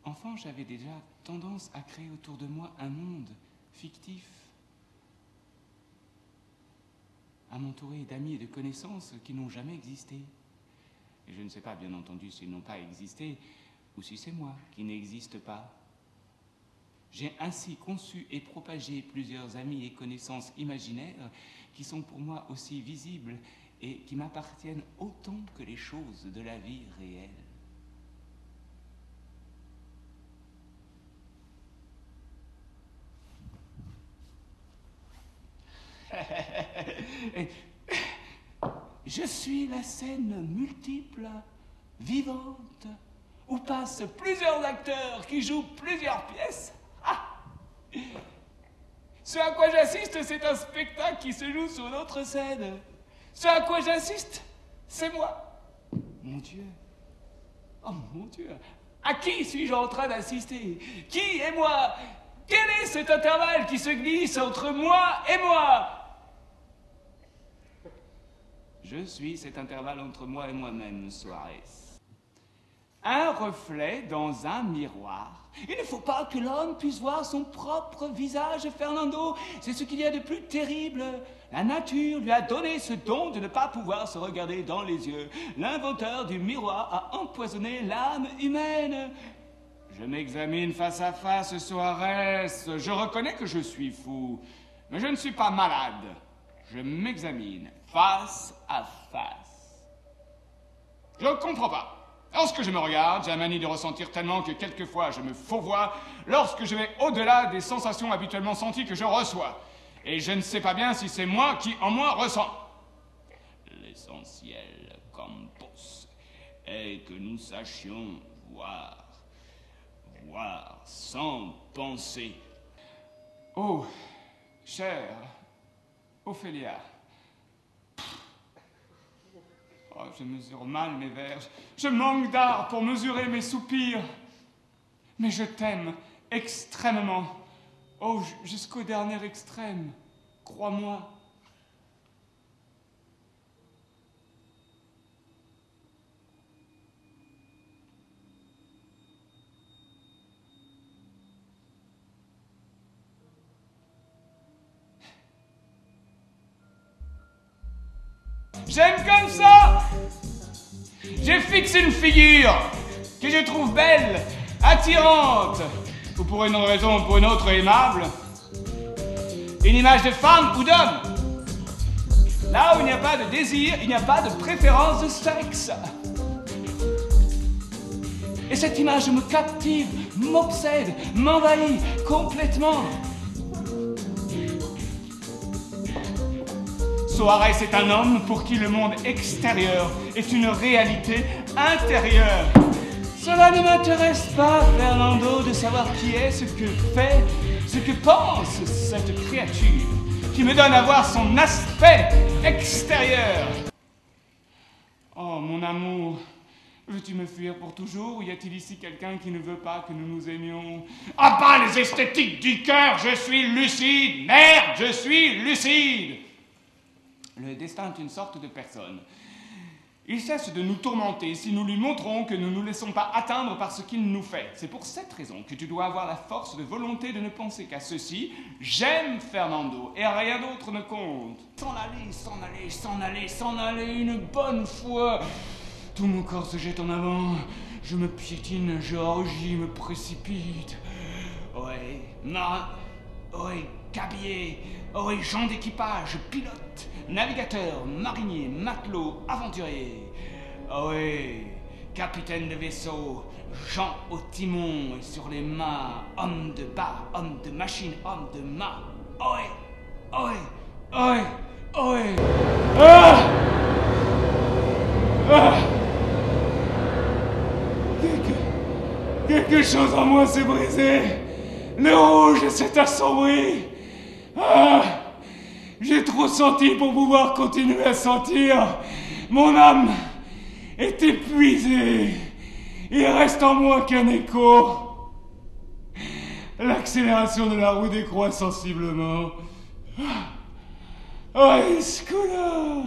Enfant, j'avais déjà tendance à créer autour de moi un monde fictif, à m'entourer d'amis et de connaissances qui n'ont jamais existé. Et je ne sais pas, bien entendu, s'ils n'ont pas existé, ou si c'est moi qui n'existe pas. J'ai ainsi conçu et propagé plusieurs amis et connaissances imaginaires qui sont pour moi aussi visibles et qui m'appartiennent autant que les choses de la vie réelle. Je suis la scène multiple, vivante, où passent plusieurs acteurs qui jouent plusieurs pièces. Ah! Ce à quoi j'assiste, c'est un spectacle qui se joue sur notre scène. Ce à quoi j'assiste, c'est moi. Mon Dieu. Oh mon Dieu. À qui suis-je en train d'assister? Qui est moi? Quel est cet intervalle qui se glisse entre moi et moi? Je suis cet intervalle entre moi et moi-même, Suarez. Un reflet dans un miroir. Il ne faut pas que l'homme puisse voir son propre visage, Fernando. C'est ce qu'il y a de plus terrible. La nature lui a donné ce don de ne pas pouvoir se regarder dans les yeux. L'inventeur du miroir a empoisonné l'âme humaine. Je m'examine face à face, Suarez. Je reconnais que je suis fou, mais je ne suis pas malade. Je m'examine face à face. Je ne comprends pas. Lorsque je me regarde, j'ai la manie de ressentir tellement que quelquefois je me fourvoie lorsque je vais au-delà des sensations habituellement senties que je reçois. Et je ne sais pas bien si c'est moi qui en moi ressens. L'essentiel, Campos, est que nous sachions voir sans penser. Oh, chère Ophélia. Oh, je mesure mal mes vers. Je manque d'art pour mesurer mes soupirs. Mais je t'aime extrêmement. Oh, jusqu'au dernier extrême. Crois-moi. J'aime comme ça. J'ai fixé une figure que je trouve belle, attirante, ou pour une raison ou pour une autre aimable. Une image de femme ou d'homme. Là où il n'y a pas de désir, il n'y a pas de préférence de sexe. Et cette image me captive, m'obsède, m'envahit complètement. Suarez est un homme pour qui le monde extérieur est une réalité intérieure. Cela ne m'intéresse pas, Fernando, de savoir qui est, ce que fait, ce que pense cette créature qui me donne à voir son aspect extérieur. Oh, mon amour, veux-tu me fuir pour toujours ou y a-t-il ici quelqu'un qui ne veut pas que nous nous aimions? Ah bah, les esthétiques du cœur, je suis lucide, merde, je suis lucide. Le destin est une sorte de personne. Il cesse de nous tourmenter si nous lui montrons que nous ne nous laissons pas atteindre par ce qu'il nous fait. C'est pour cette raison que tu dois avoir la force de volonté de ne penser qu'à ceci. J'aime Fernando et rien d'autre ne compte. S'en aller, s'en aller, s'en aller, s'en aller une bonne fois. Tout mon corps se jette en avant. Je me piétine, je rugis, me précipite. Ouais, gabier, gens d'équipage, pilote, navigateur, marinier, matelot, aventurier. Capitaine de vaisseau, gens au timon et sur les mâts, homme de bar, homme de machine, homme de mât. Quelque chose en moi s'est brisé. Le rouge s'est assombri. J'ai trop senti pour pouvoir continuer à sentir. Mon âme est épuisée. Il reste en moi qu'un écho. L'accélération de la roue décroît sensiblement. Scoula.